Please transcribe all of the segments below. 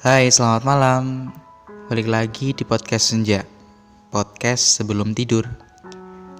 Hai, selamat malam. Balik lagi di podcast Senja, podcast sebelum tidur.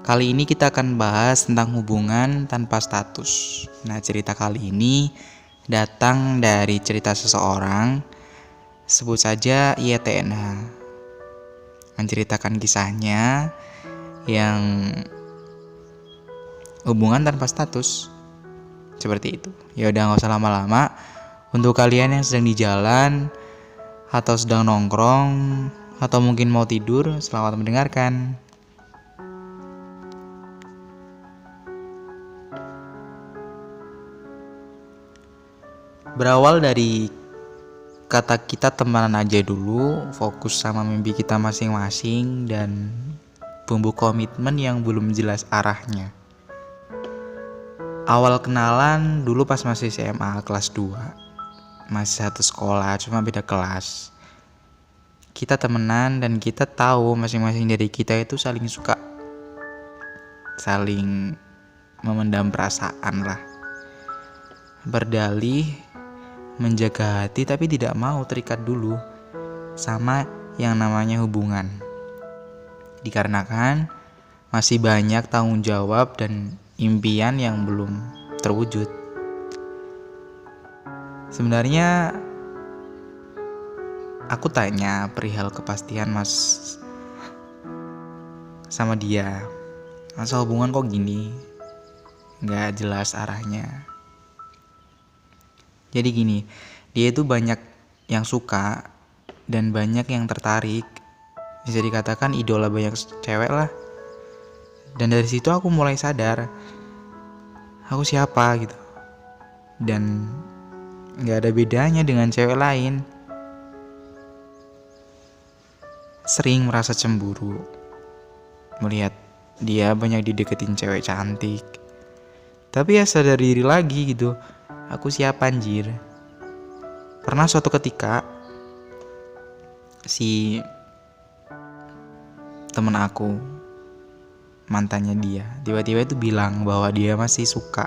Kali ini kita akan bahas tentang hubungan tanpa status. Nah, cerita kali ini datang dari cerita seseorang, sebut saja YTNH, menceritakan kisahnya yang hubungan tanpa status. Seperti itu. Ya udah, gak usah lama-lama. Untuk kalian yang sedang di jalan atau sedang nongkrong, atau mungkin mau tidur, selamat mendengarkan. Berawal dari kata kita temenan aja dulu, fokus sama mimpi kita masing-masing, dan bumbu komitmen yang belum jelas arahnya. Awal kenalan dulu pas masih SMA kelas 2. Masih satu sekolah, cuma beda kelas. Kita temenan dan kita tahu masing-masing dari kita itu saling suka, saling memendam perasaan lah. Berdalih menjaga hati tapi tidak mau terikat dulu sama yang namanya hubungan. Dikarenakan masih banyak tanggung jawab dan impian yang belum terwujud. Sebenarnya aku tanya perihal kepastian Mas sama dia. Masa hubungan kok gini? Gak jelas arahnya. Jadi gini, dia itu banyak yang suka dan banyak yang tertarik. Bisa dikatakan idola banyak cewek lah. Dan dari situ aku mulai sadar aku siapa gitu. Dan gak ada bedanya dengan cewek lain. Sering merasa cemburu melihat dia banyak dideketin cewek cantik. Tapi ya sadar diri lagi gitu, aku siapa anjir. Pernah suatu ketika si temen aku, mantannya dia, tiba-tiba itu bilang bahwa dia masih suka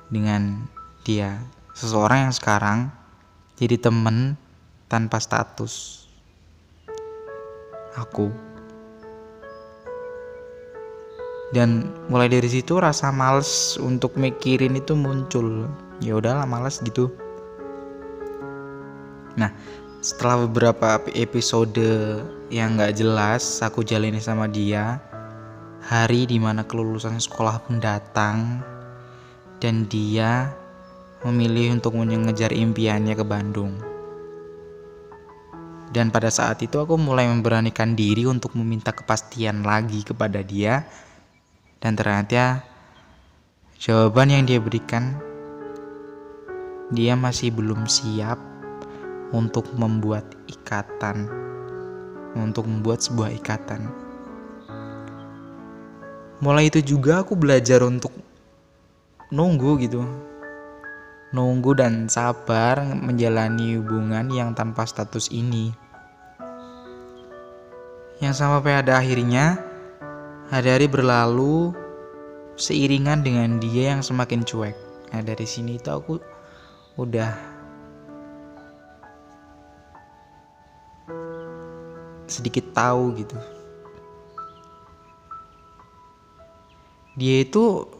dengan dia, seseorang yang sekarang jadi temen tanpa status. Aku. Dan mulai dari situ rasa males untuk mikirin itu muncul. Ya udahlah, males gitu. Nah, setelah beberapa episode yang gak jelas aku jalani sama dia, hari dimana kelulusan sekolah pun datang, dan dia memilih untuk mengejar impiannya ke Bandung. Dan pada saat itu aku mulai memberanikan diri untuk meminta kepastian lagi kepada dia. Dan ternyata jawaban yang dia berikan, dia masih belum siap untuk membuat ikatan, untuk membuat sebuah ikatan. Mulai itu juga aku belajar untuk nunggu gitu. Nunggu dan sabar menjalani hubungan yang tanpa status ini. Yang sampai pada akhirnya hari-hari berlalu seiringan dengan dia yang semakin cuek. Nah, dari sini itu aku udah sedikit tahu gitu. Dia itu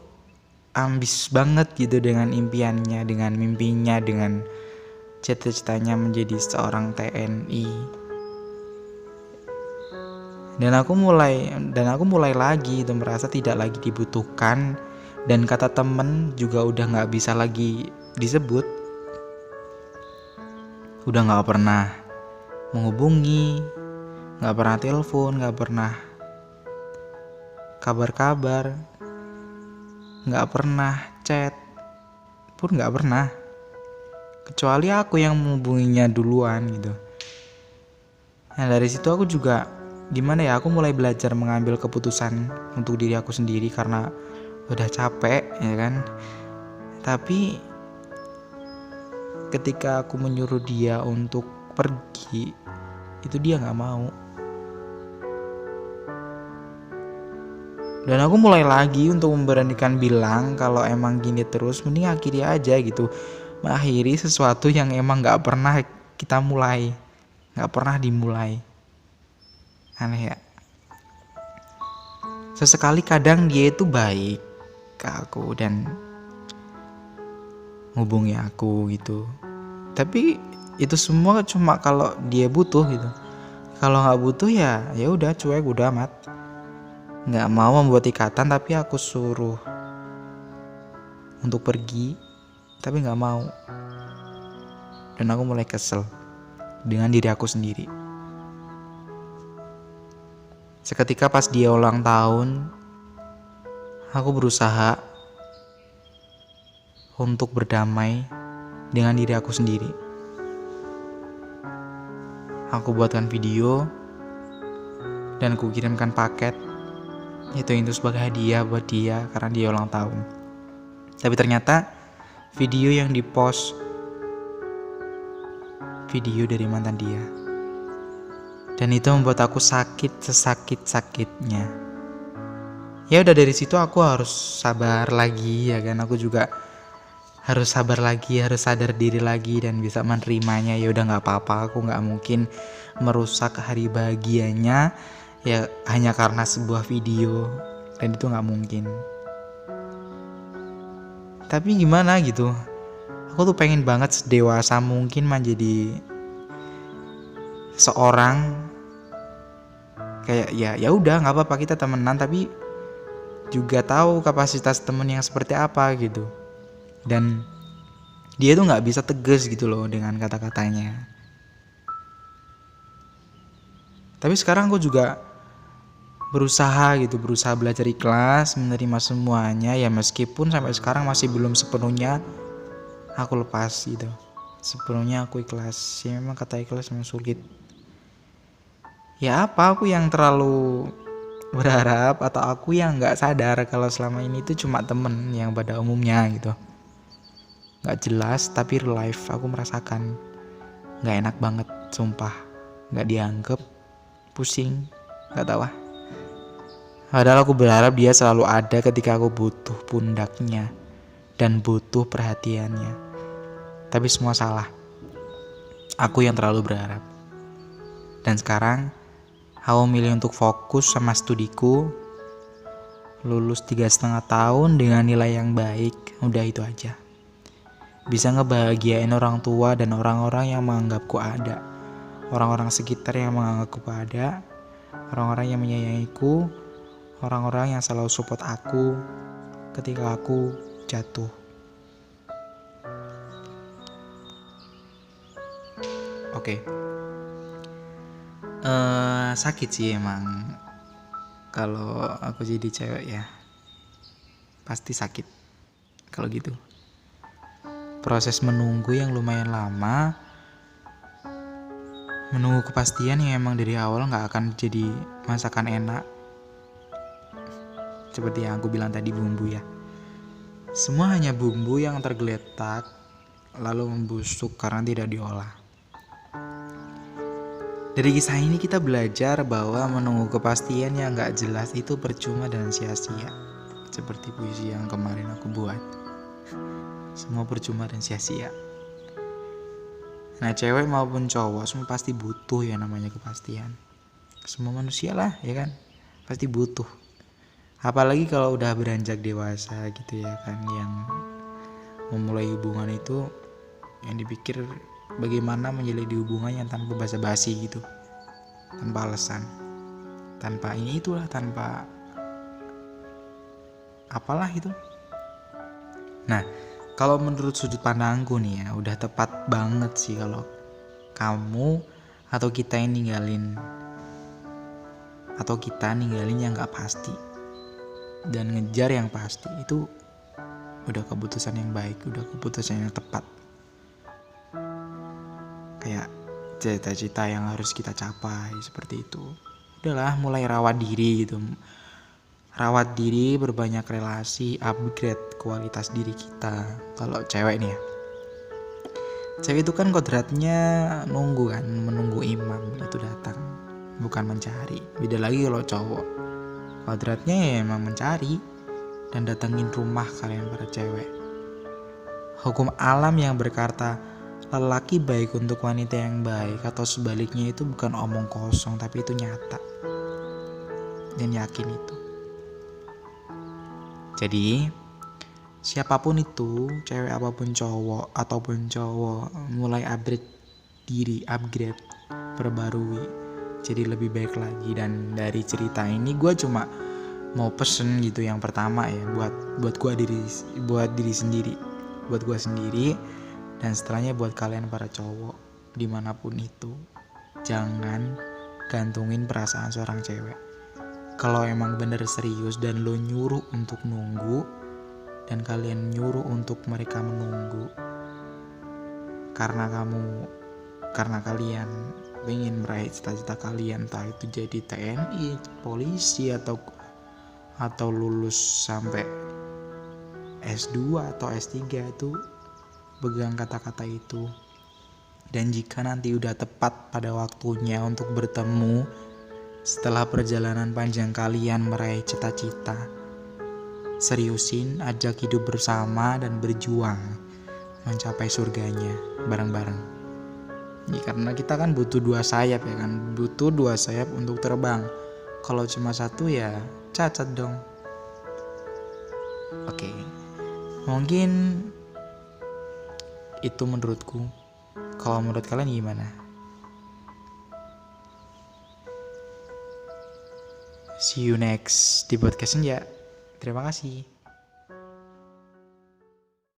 ambis banget gitu dengan impiannya, dengan mimpinya, dengan cita-citanya menjadi seorang TNI. Dan aku mulai lagi itu merasa tidak lagi dibutuhkan, dan kata temen juga udah nggak bisa lagi disebut. Udah nggak pernah menghubungi, nggak pernah telepon, nggak pernah kabar-kabar, nggak pernah chat pun nggak pernah, kecuali aku yang menghubunginya duluan gitu. Nah, dari situ aku juga gimana ya, aku mulai belajar mengambil keputusan untuk diri aku sendiri karena udah capek ya kan. Tapi ketika aku menyuruh dia untuk pergi, itu dia gak mau. Dan aku mulai lagi untuk memberanikan bilang kalau emang gini terus mending akhiri aja gitu. Mengakhiri sesuatu yang emang gak pernah kita mulai, nggak pernah dimulai. Aneh ya. Sesekali kadang dia itu baik ke aku dan ngubungi aku gitu. Tapi itu semua cuma kalau dia butuh gitu. Kalau nggak butuh ya udah cuek, udah amat. Nggak mau membuat ikatan tapi aku suruh untuk pergi, tapi nggak mau. Dan aku mulai kesel dengan diri aku sendiri. Seketika pas dia ulang tahun, aku berusaha untuk berdamai dengan diri aku sendiri. Aku buatkan video dan aku kirimkan paket itu sebagai hadiah buat dia karena dia ulang tahun. Tapi ternyata video yang dipost video dari mantan dia. Dan itu membuat aku sakit sesakit-sakitnya. Ya udah, dari situ aku harus sabar lagi ya kan. Aku juga harus sabar lagi, harus sadar diri lagi dan bisa menerimanya. Ya udah, nggak apa-apa, aku nggak mungkin merusak hari bahagianya ya hanya karena sebuah video, dan itu nggak mungkin. Tapi gimana gitu, aku tuh pengen banget sedewasa mungkin menjadi seorang kayak ya udah, nggak apa-apa kita temenan, tapi juga tahu kapasitas temen yang seperti apa gitu. Dan dia tuh nggak bisa tegas gitu loh dengan kata-katanya. Tapi sekarang aku juga berusaha belajar ikhlas, menerima semuanya ya, meskipun sampai sekarang masih belum sepenuhnya aku lepas gitu. Sepenuhnya aku ikhlas. Ya memang kata ikhlas memang sulit. Ya apa aku yang terlalu berharap, atau aku yang gak sadar kalau selama ini itu cuma temen yang pada umumnya gitu. Gak jelas, tapi real life aku merasakan gak enak banget, sumpah. Gak dianggap, pusing, gak tahu. Padahal aku berharap dia selalu ada ketika aku butuh pundaknya dan butuh perhatiannya. Tapi semua salah. Aku yang terlalu berharap. Dan sekarang aku milih untuk fokus sama studiku, lulus 3,5 tahun dengan nilai yang baik, udah itu aja. Bisa ngebahagiain orang tua dan orang-orang yang menganggapku ada, orang-orang sekitar yang menganggapku ada, orang-orang yang menyayangiku, orang-orang yang selalu support aku ketika aku jatuh. Oke. Sakit sih emang kalau aku jadi cewek ya, pasti sakit kalau gitu. Proses menunggu yang lumayan lama, menunggu kepastian yang emang dari awal gak akan jadi masakan enak. Seperti yang aku bilang tadi, bumbu ya, semua hanya bumbu yang tergeletak lalu membusuk karena tidak diolah. Dari kisah ini kita belajar bahwa menunggu kepastian yang gak jelas itu percuma dan sia-sia. Seperti puisi yang kemarin aku buat. Semua percuma dan sia-sia. Nah, cewek maupun cowok semua pasti butuh yang namanya kepastian. Semua manusia lah ya kan, pasti butuh. Apalagi kalau udah beranjak dewasa gitu ya kan, yang memulai hubungan itu yang dipikir bagaimana menjalin hubungan yang tanpa basa-basi gitu, tanpa alasan, tanpa ini itulah, tanpa apalah itu. Nah, kalau menurut sudut pandangku nih ya, udah tepat banget sih kalau kamu atau kita yang ninggalin yang gak pasti dan ngejar yang pasti. Itu udah keputusan yang baik, udah keputusan yang tepat. Kayak cita-cita yang harus kita capai seperti itu. Udahlah, mulai rawat diri gitu. Rawat diri, berbanyak relasi, upgrade kualitas diri kita. Kalau cewek nih ya, cewek itu kan kodratnya nunggu kan, menunggu imam itu datang, bukan mencari. Beda lagi kalau cowok, kodratnya ya emang mencari dan datengin rumah kalian para cewek. Hukum alam yang berkata lelaki baik untuk wanita yang baik atau sebaliknya itu bukan omong kosong, tapi itu nyata. Dan yakin itu. Jadi siapapun itu, cewek apapun cowok ataupun cowok, mulai upgrade, perbarui, jadi lebih baik lagi. Dan dari cerita ini gue cuma mau pesen gitu, yang pertama ya buat diri sendiri, buat gue sendiri, dan setelahnya buat kalian para cowok dimanapun itu, jangan gantungin perasaan seorang cewek. Kalau emang bener serius dan lo nyuruh untuk nunggu, dan kalian nyuruh untuk mereka menunggu karena kalian ingin meraih cita-cita kalian, entah itu jadi TNI, polisi, atau lulus sampai S2 atau S3, itu pegang kata-kata itu. Dan jika nanti udah tepat pada waktunya untuk bertemu setelah perjalanan panjang kalian meraih cita-cita, seriusin, ajak hidup bersama dan berjuang mencapai surganya bareng-bareng. Ya, karena kita kan butuh dua sayap ya kan, butuh dua sayap untuk terbang. Kalau cuma satu ya cacat dong. Oke, mungkin itu menurutku. Kalau menurut kalian gimana? See you next di podcast Senja. Terima kasih.